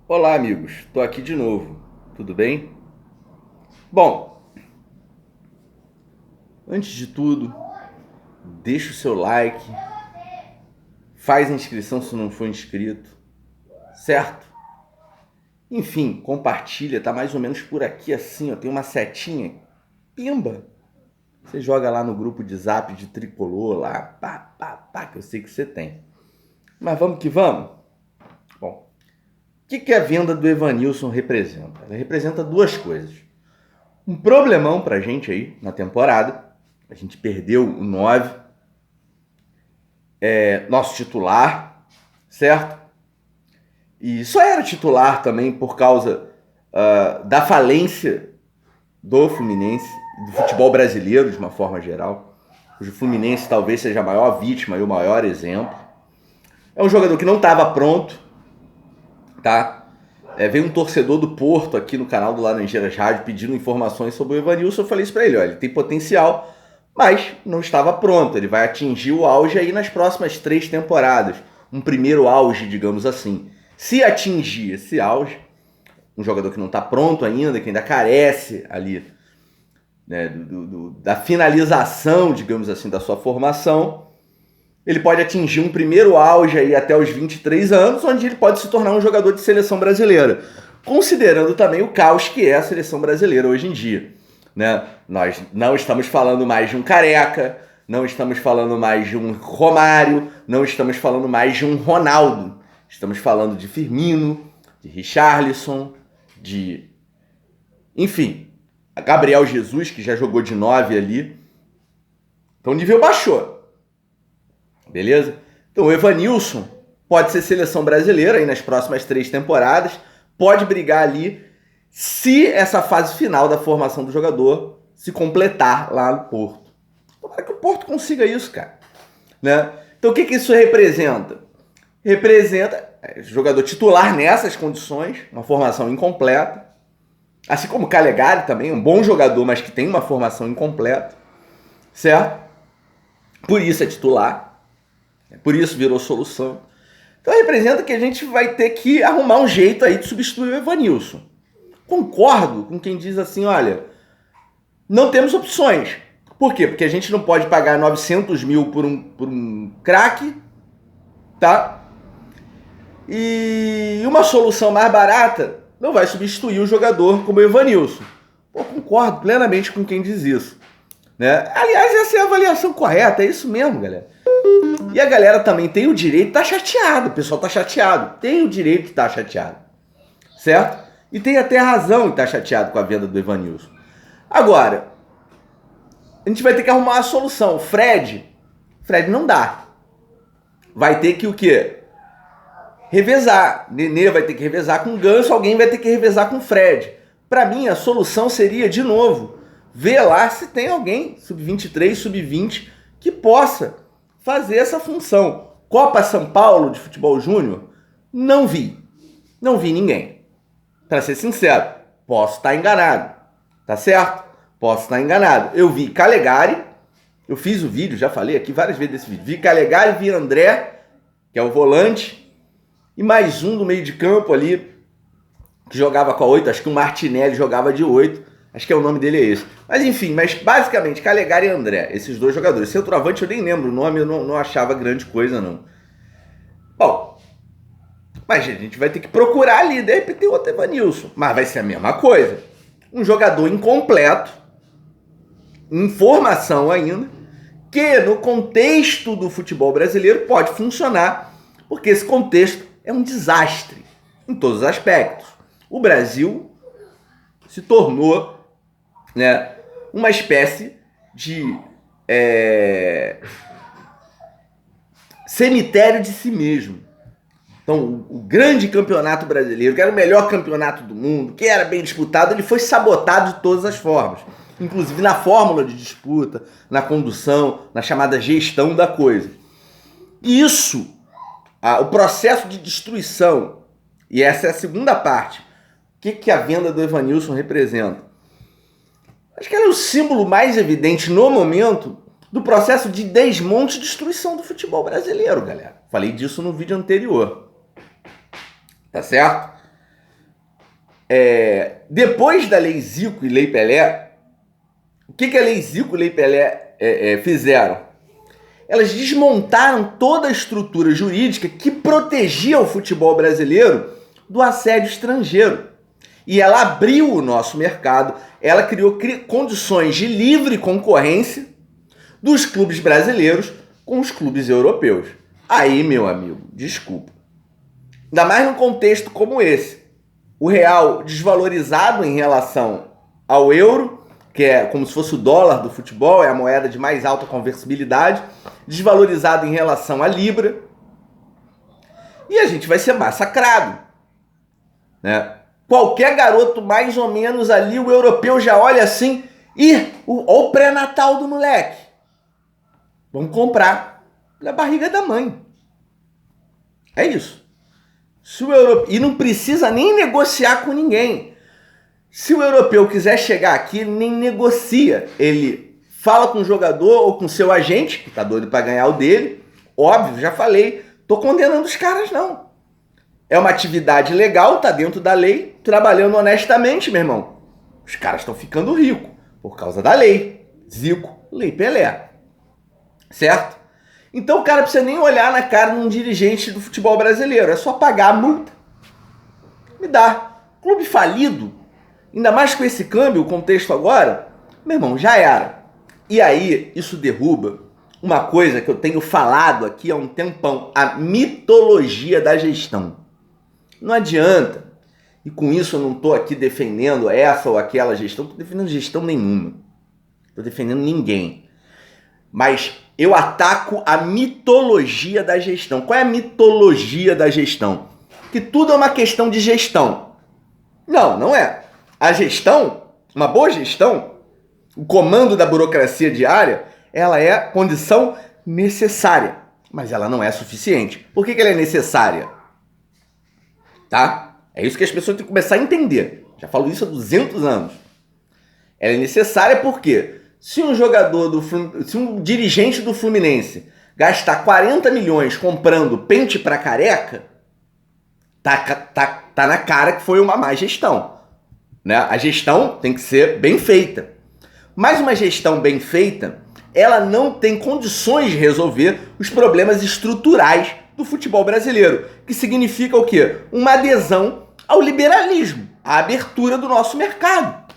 Olá, amigos. Estou aqui de novo. Tudo bem? Bom, antes de tudo, deixa o seu like, faz a inscrição se não for inscrito, certo? Enfim, compartilha, tá mais ou menos por aqui assim, ó, tem uma setinha, pimba. Você joga lá no grupo de Zap de Tricolor lá, pá, que eu sei que você tem. Mas vamos que vamos? Bom, o que a venda do Evanilson representa? Ela representa duas coisas. Um problemão pra gente aí na temporada. A gente perdeu o 9, nosso titular, certo? E só era titular também por causa da falência do Fluminense, do futebol brasileiro de uma forma geral. O Fluminense talvez seja a maior vítima e o maior exemplo. É um jogador que não estava pronto, tá? Veio um torcedor do Porto aqui no canal do Laranjeiras Rádio pedindo informações sobre o Evanilson. Eu falei isso pra ele, olha, ele tem potencial, mas não estava pronto. Ele vai atingir o auge aí nas próximas 3 temporadas. Um primeiro auge, digamos assim. Se atingir esse auge, um jogador que não está pronto ainda, que ainda carece ali, né, da finalização, digamos assim, da sua formação, ele pode atingir um primeiro auge aí até os 23 anos, onde ele pode se tornar um jogador de seleção brasileira. Considerando também o caos que é a seleção brasileira hoje em dia. Né? Nós não estamos falando mais de um Careca, não estamos falando mais de um Romário, não estamos falando mais de um Ronaldo. Estamos falando de Firmino, de Richarlison, de... enfim, Gabriel Jesus, que já jogou de 9 ali. Então o nível baixou. Beleza? Então o Evanilson pode ser seleção brasileira aí nas próximas 3 temporadas, pode brigar ali se essa fase final da formação do jogador se completar lá no Porto. Tomara que o Porto consiga isso, cara. Né? Então o que isso representa? Representa jogador titular nessas condições, uma formação incompleta, assim como o Calegari também, um bom jogador, mas que tem uma formação incompleta, certo? Por isso é titular. Por isso virou solução. Então representa que a gente vai ter que arrumar um jeito aí de substituir o Evanilson. Concordo com quem diz assim, olha, não temos opções. Por quê? Porque a gente não pode pagar 900 mil por um craque, tá? E uma solução mais barata não vai substituir o jogador como o Evanilson. Pô, concordo plenamente com quem diz isso. Né? Aliás, essa é a avaliação correta, é isso mesmo, galera. E a galera também tem o direito de estar chateado. O pessoal está chateado. Tem o direito de estar chateado. Certo? E tem até razão em estar chateado com a venda do Evanilson. Agora, a gente vai ter que arrumar uma solução. Fred não dá. Vai ter que o quê? Revezar. Nenê vai ter que revezar com o Ganso, alguém vai ter que revezar com o Fred. Para mim, a solução seria, de novo, ver lá se tem alguém, sub-23, sub-20, que possa fazer essa função. Copa São Paulo de futebol júnior, não vi. Não vi ninguém. Para ser sincero, posso estar enganado. Tá certo? Posso estar enganado. Eu vi Calegari, eu fiz o vídeo, já falei aqui várias vezes desse vídeo. Vi Calegari, vi André, que é o volante, e mais um do meio de campo ali, que jogava com a 8, acho que o Martinelli jogava de 8. Acho que o nome dele é esse. Mas enfim, basicamente, Calegari e André, esses dois jogadores. Centroavante eu nem lembro o nome, eu não achava grande coisa, não. Bom, mas a gente vai ter que procurar ali, de repente tem outro Evanilson. Mas vai ser a mesma coisa. Um jogador incompleto, em formação ainda, que no contexto do futebol brasileiro pode funcionar, porque esse contexto é um desastre em todos os aspectos. O Brasil se tornou, né, uma espécie de cemitério de si mesmo. Então, o grande campeonato brasileiro, que era o melhor campeonato do mundo, que era bem disputado, ele foi sabotado de todas as formas. Inclusive na fórmula de disputa, na condução, na chamada gestão da coisa. Isso, o processo de destruição, e essa é a segunda parte. O que a venda do Evanilson representa? Acho que ela é o símbolo mais evidente no momento do processo de desmonte e destruição do futebol brasileiro, galera. Falei disso no vídeo anterior. Tá certo? depois da Lei Zico e Lei Pelé, o que a Lei Zico e Lei Pelé fizeram? Elas desmontaram toda a estrutura jurídica que protegia o futebol brasileiro do assédio estrangeiro. E ela abriu o nosso mercado, ela criou condições de livre concorrência dos clubes brasileiros com os clubes europeus. Aí, meu amigo, desculpa. Ainda mais num contexto como esse. O real desvalorizado em relação ao euro, que é como se fosse o dólar do futebol, é a moeda de mais alta conversibilidade, desvalorizado em relação à libra, e a gente vai ser massacrado, né? Qualquer garoto mais ou menos ali, o europeu já olha assim, olha o pré-natal do moleque, vamos comprar na barriga da mãe. É isso. E não precisa nem negociar com ninguém. Se o europeu quiser chegar aqui, ele nem negocia. Ele fala com o jogador ou com o seu agente, que tá doido para ganhar o dele. Óbvio, já falei. Tô condenando os caras, não. É uma atividade legal, tá dentro da lei, trabalhando honestamente, meu irmão. Os caras estão ficando ricos por causa da lei. Zico, Lei Pelé. Certo? Então o cara não precisa nem olhar na cara de um dirigente do futebol brasileiro. É só pagar a multa. Me dá. Clube falido, ainda mais com esse câmbio, o contexto agora, meu irmão, já era. E aí, isso derruba uma coisa que eu tenho falado aqui há um tempão, a mitologia da gestão. Não adianta, e com isso eu não estou aqui defendendo essa ou aquela gestão, não estou defendendo gestão nenhuma, estou defendendo ninguém. Mas eu ataco a mitologia da gestão. Qual é a mitologia da gestão? Que tudo é uma questão de gestão. Não, não é. A gestão, uma boa gestão, o comando da burocracia diária, ela é condição necessária, mas ela não é suficiente. Por que ela é necessária? Tá? É isso que as pessoas têm que começar a entender. Já falo isso há 200 anos. Ela é necessária porque se um dirigente do Fluminense gastar 40 milhões comprando pente para careca, tá na cara que foi uma má gestão. Né? A gestão tem que ser bem feita. Mas uma gestão bem feita, ela não tem condições de resolver os problemas estruturais do futebol brasileiro. Que significa o quê? Uma adesão ao liberalismo, à abertura do nosso mercado.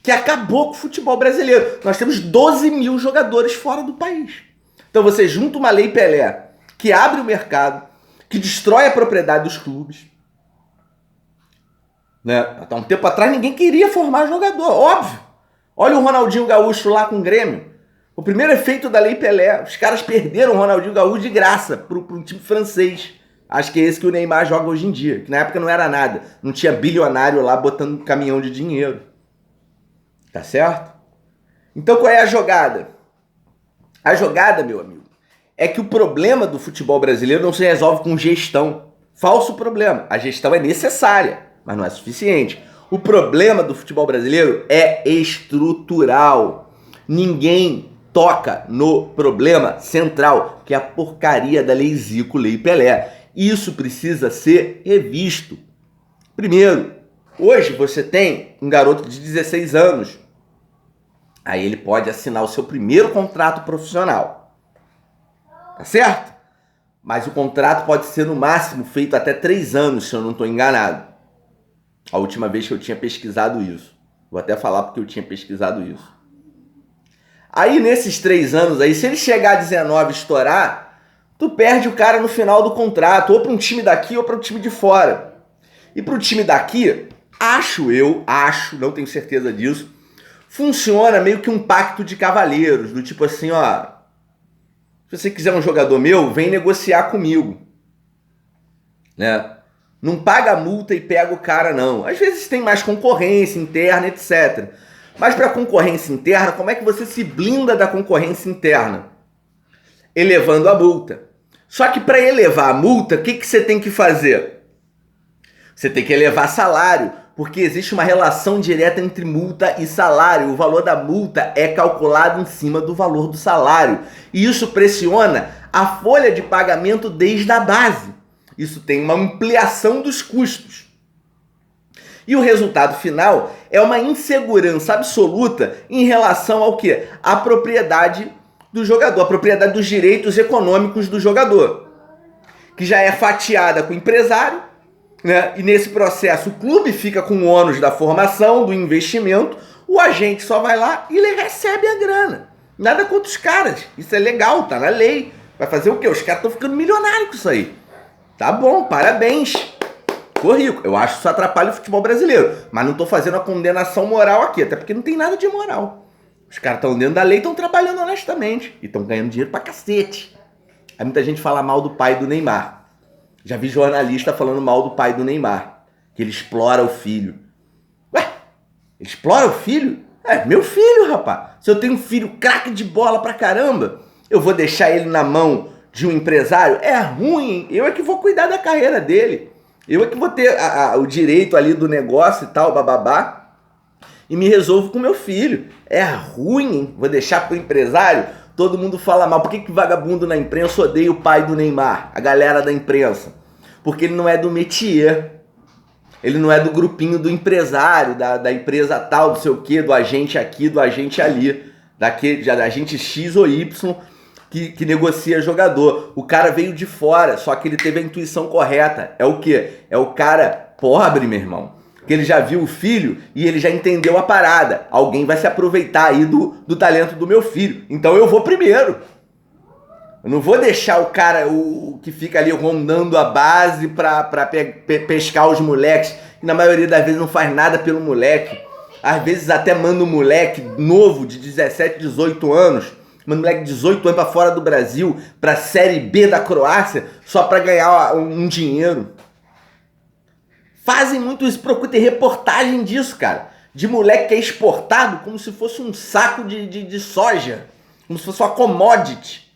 Que acabou com o futebol brasileiro. Nós temos 12 mil jogadores fora do país. Então você junta uma Lei Pelé que abre o mercado, que destrói a propriedade dos clubes. Né? Há um tempo atrás ninguém queria formar jogador, óbvio. Olha o Ronaldinho Gaúcho lá com o Grêmio. O primeiro efeito da Lei Pelé, os caras perderam o Ronaldinho Gaúcho de graça para um time francês. Acho que é esse que o Neymar joga hoje em dia, que na época não era nada. Não tinha bilionário lá botando um caminhão de dinheiro. Tá certo? Então qual é a jogada? A jogada, meu amigo, é que o problema do futebol brasileiro não se resolve com gestão. Falso problema. A gestão é necessária, mas não é suficiente. O problema do futebol brasileiro é estrutural. Ninguém toca no problema central, que é a porcaria da Lei Zico, Lei Pelé. Isso precisa ser revisto. Primeiro, hoje você tem um garoto de 16 anos. Aí ele pode assinar o seu primeiro contrato profissional. Tá certo? Mas o contrato pode ser no máximo feito até 3 anos, se eu não estou enganado. A última vez que eu tinha pesquisado isso. Vou até falar porque eu tinha pesquisado isso. Aí nesses 3 anos aí, se ele chegar a 19 e estourar, tu perde o cara no final do contrato, ou para um time daqui ou para um time de fora. E para o time daqui, acho, não tenho certeza disso, funciona meio que um pacto de cavalheiros, do tipo assim, ó, se você quiser um jogador meu, vem negociar comigo. Né? Não paga a multa e pega o cara, não. Às vezes tem mais concorrência interna, etc. Mas para concorrência interna, como é que você se blinda da concorrência interna? Elevando a multa. Só que para elevar a multa, o que você tem que fazer? Você tem que elevar salário, porque existe uma relação direta entre multa e salário. O valor da multa é calculado em cima do valor do salário. E isso pressiona a folha de pagamento desde a base. Isso tem uma ampliação dos custos. E o resultado final é uma insegurança absoluta em relação ao quê? A propriedade do jogador, a propriedade dos direitos econômicos do jogador, que já é fatiada com o empresário, né? E nesse processo o clube fica com o ônus da formação, do investimento, o agente só vai lá e ele recebe a grana. Nada contra os caras, isso é legal, tá na lei. Vai fazer o quê? Os caras estão ficando milionários com isso aí. Tá bom, parabéns. Ficou rico. Eu acho que isso atrapalha o futebol brasileiro. Mas não tô fazendo a condenação moral aqui, até porque não tem nada de moral. Os caras estão dentro da lei e estão trabalhando honestamente. E estão ganhando dinheiro pra cacete. Aí muita gente fala mal do pai do Neymar. Já vi jornalista falando mal do pai do Neymar. Que ele explora o filho. Ué, ele explora o filho? É, meu filho, rapaz. Se eu tenho um filho craque de bola pra caramba, eu vou deixar ele na mão de um empresário? É ruim. Eu é que vou cuidar da carreira dele. Eu é que vou ter o direito ali do negócio e tal, bababá. E me resolvo com meu filho. É ruim, hein? Vou deixar pro empresário? Todo mundo fala mal. Por que vagabundo na imprensa odeia o pai do Neymar? A galera da imprensa. Porque ele não é do métier. Ele não é do grupinho do empresário, da empresa tal, não sei o quê, do agente aqui, do agente ali. Da agente X ou Y que negocia jogador. O cara veio de fora, só que ele teve a intuição correta. É o quê? É o cara pobre, meu irmão. Que ele já viu o filho e ele já entendeu a parada. Alguém vai se aproveitar aí do talento do meu filho. Então eu vou primeiro. Eu não vou deixar o cara que fica ali rondando a base pra pescar os moleques, que na maioria das vezes não faz nada pelo moleque. Às vezes até manda um moleque novo de 17, 18 anos, manda um moleque de 18 anos pra fora do Brasil, pra Série B da Croácia, só pra ganhar um dinheiro. Fazem muito isso, procura ter reportagem disso, cara. De moleque que é exportado como se fosse um saco de soja, como se fosse uma commodity.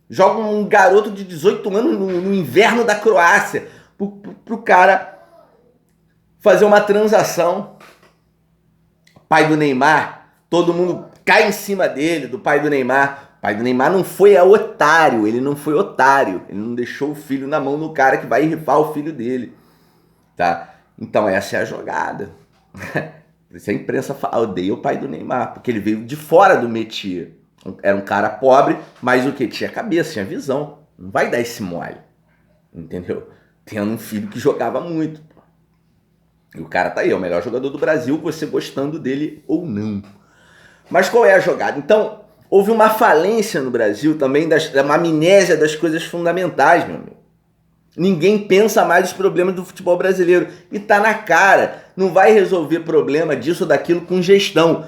Joga um garoto de 18 anos no inverno da Croácia pro cara fazer uma transação. Pai do Neymar, todo mundo cai em cima dele, do pai do Neymar. O pai do Neymar não foi otário, ele não foi otário. Ele não deixou o filho na mão do cara que vai rifar o filho dele. Tá? Então essa é a jogada. Por isso a imprensa odeia o pai do Neymar, porque ele veio de fora do métier. Era um cara pobre, mas o que? Tinha cabeça, tinha visão. Não vai dar esse mole. Entendeu? Tendo um filho que jogava muito. Pô. E o cara tá aí, é o melhor jogador do Brasil, você gostando dele ou não. Mas qual é a jogada? Então, houve uma falência no Brasil também, uma amnésia das coisas fundamentais, meu amigo. Ninguém pensa mais os problemas do futebol brasileiro. E tá na cara. Não vai resolver problema disso ou daquilo com gestão.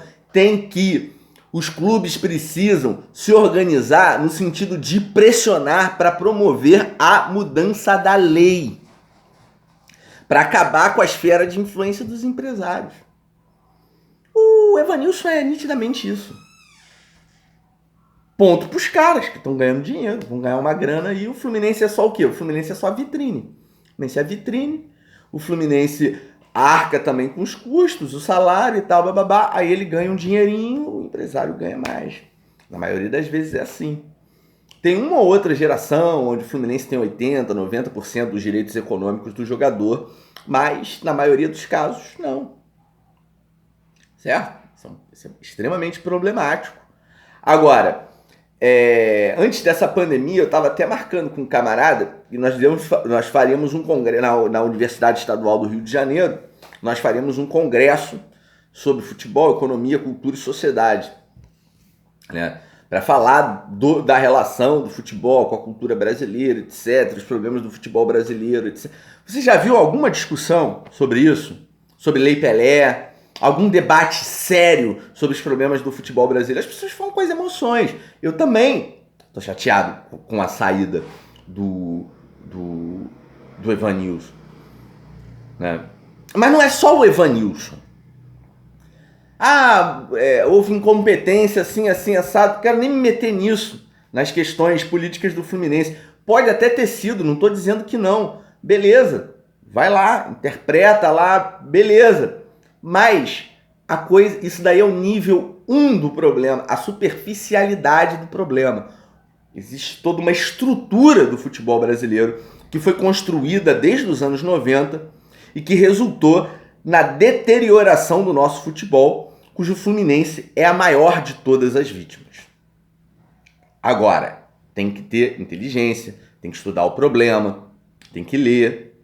Os clubes precisam se organizar no sentido de pressionar para promover a mudança da lei. Para acabar com a esfera de influência dos empresários. O Evanilson é nitidamente isso. Ponto pros caras que estão ganhando dinheiro, vão ganhar uma grana e o Fluminense é só o quê? O Fluminense é só vitrine. O Fluminense é vitrine, o Fluminense arca também com os custos, o salário e tal, bababá. Aí ele ganha um dinheirinho, o empresário ganha mais. Na maioria das vezes é assim. Tem uma ou outra geração onde o Fluminense tem 80%, 90% dos direitos econômicos do jogador, mas na maioria dos casos, não. Certo? Isso é extremamente problemático. Agora, antes dessa pandemia, eu estava até marcando com um camarada e nós faríamos um congresso na Universidade Estadual do Rio de Janeiro. Nós faríamos um congresso sobre futebol, economia, cultura e sociedade, né? Para falar da relação do futebol com a cultura brasileira, etc., os problemas do futebol brasileiro, etc. Você já viu alguma discussão sobre isso? Sobre Lei Pelé? Algum debate sério sobre os problemas do futebol brasileiro? As pessoas falam com as emoções. Eu também tô chateado com a saída do Evanilson, né? Mas não é só o Evanilson. Houve incompetência assim, assado. Não quero nem me meter nisso, nas questões políticas do Fluminense. Pode até ter sido, não tô dizendo que não. Beleza, vai lá, interpreta lá, beleza. Mas isso daí é o nível 1 do problema, a superficialidade do problema. Existe toda uma estrutura do futebol brasileiro que foi construída desde os anos 90 e que resultou na deterioração do nosso futebol, cujo Fluminense é a maior de todas as vítimas. Agora, tem que ter inteligência, tem que estudar o problema, tem que ler.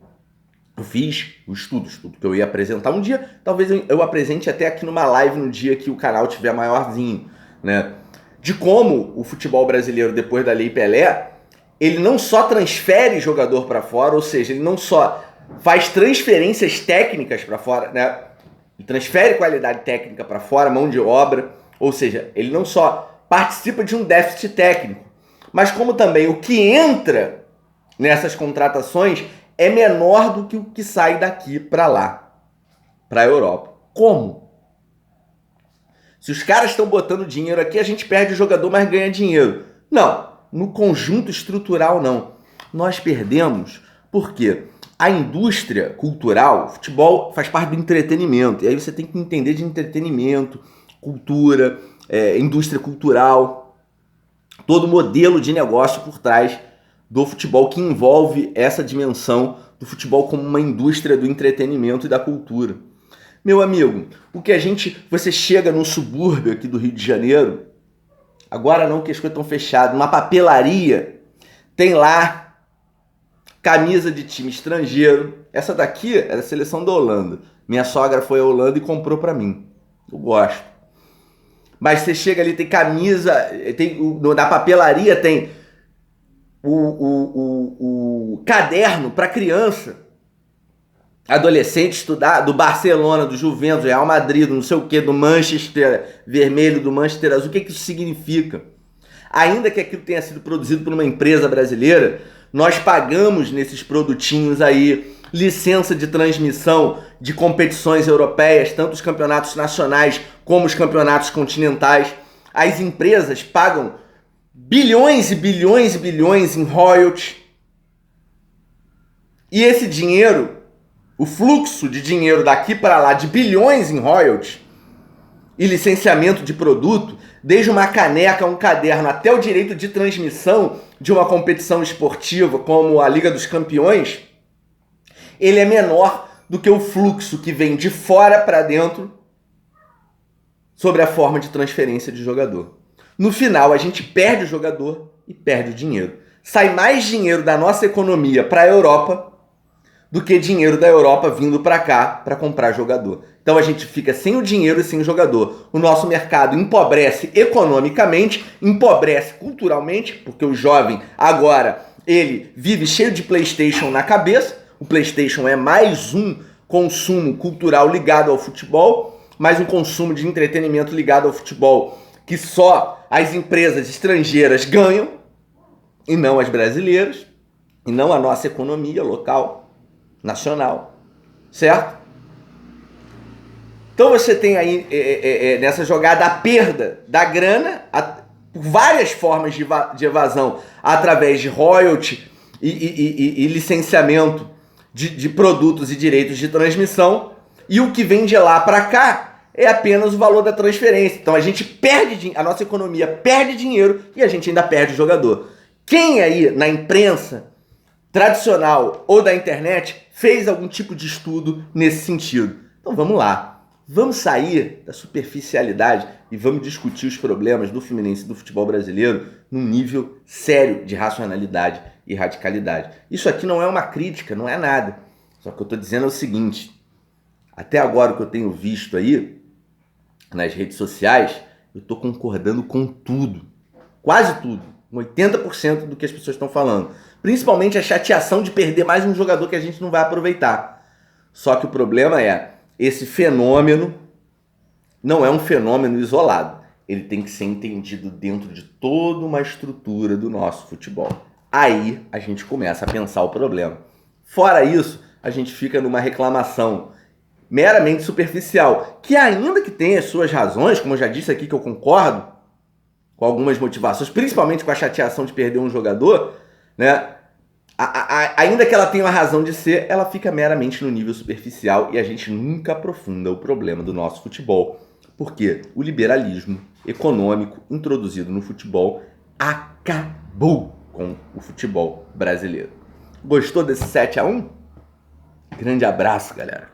Eu fiz o estudo que eu ia apresentar um dia, talvez eu apresente até aqui numa live no dia que o canal tiver maiorzinho, né? De como o futebol brasileiro, depois da Lei Pelé, ele não só transfere jogador para fora, ou seja, ele não só faz transferências técnicas para fora, né? Ele transfere qualidade técnica para fora, mão de obra, ou seja, ele não só participa de um déficit técnico, mas como também o que entra nessas contratações é menor do que o que sai daqui para lá, para a Europa. Como? Se os caras estão botando dinheiro aqui, a gente perde o jogador, mas ganha dinheiro. Não, no conjunto estrutural não. Nós perdemos porque a indústria cultural, futebol faz parte do entretenimento, e aí você tem que entender de entretenimento, cultura, indústria cultural, todo modelo de negócio por trás do futebol que envolve essa dimensão do futebol como uma indústria do entretenimento e da cultura. Meu amigo, você chega num subúrbio aqui do Rio de Janeiro, agora não que as coisas estão fechadas, uma papelaria, tem lá camisa de time estrangeiro. Essa daqui é da seleção da Holanda. Minha sogra foi à Holanda e comprou pra mim. Eu gosto. Mas você chega ali, tem camisa, na papelaria tem o caderno para criança, adolescente estudar, do Barcelona, do Juventus, do Real Madrid, do não sei o que, do Manchester vermelho, do Manchester azul. O que isso significa? Ainda que aquilo tenha sido produzido por uma empresa brasileira, nós pagamos nesses produtinhos aí licença de transmissão de competições europeias, tanto os campeonatos nacionais como os campeonatos continentais. As empresas pagam bilhões e bilhões e bilhões em royalties. E esse dinheiro, o fluxo de dinheiro daqui para lá, de bilhões em royalties e licenciamento de produto, desde uma caneca, um caderno, até o direito de transmissão de uma competição esportiva como a Liga dos Campeões, ele é menor do que o fluxo que vem de fora para dentro sobre a forma de transferência de jogador. No final, a gente perde o jogador e perde o dinheiro. Sai mais dinheiro da nossa economia para a Europa do que dinheiro da Europa vindo para cá para comprar jogador. Então a gente fica sem o dinheiro e sem o jogador. O nosso mercado empobrece economicamente, empobrece culturalmente, porque o jovem agora ele vive cheio de PlayStation na cabeça. O PlayStation é mais um consumo cultural ligado ao futebol, mais um consumo de entretenimento ligado ao futebol que só as empresas estrangeiras ganham e não as brasileiras, e não a nossa economia local, nacional, certo? Então você tem aí nessa jogada a perda da grana por várias formas de evasão, através de royalty e licenciamento de produtos e direitos de transmissão, e o que vem de lá para cá é apenas o valor da transferência. Então a gente perde, a nossa economia perde dinheiro e a gente ainda perde o jogador. Quem aí na imprensa tradicional ou da internet fez algum tipo de estudo nesse sentido? Então vamos lá, vamos sair da superficialidade e vamos discutir os problemas do Fluminense e do futebol brasileiro num nível sério de racionalidade e radicalidade. Isso aqui não é uma crítica, não é nada. Só que eu estou dizendo é o seguinte: até agora o que eu tenho visto aí nas redes sociais, eu estou concordando com tudo, quase tudo, 80% do que as pessoas estão falando. Principalmente a chateação de perder mais um jogador que a gente não vai aproveitar. Só que o problema é, esse fenômeno não é um fenômeno isolado. Ele tem que ser entendido dentro de toda uma estrutura do nosso futebol. Aí a gente começa a pensar o problema. Fora isso, a gente fica numa reclamação meramente superficial, que ainda que tenha as suas razões, como eu já disse aqui que eu concordo com algumas motivações, principalmente com a chateação de perder um jogador, né? Ainda que ela tenha uma razão de ser, ela fica meramente no nível superficial e a gente nunca aprofunda o problema do nosso futebol, porque o liberalismo econômico introduzido no futebol acabou com o futebol brasileiro. Gostou desse 7-1? Grande abraço, galera.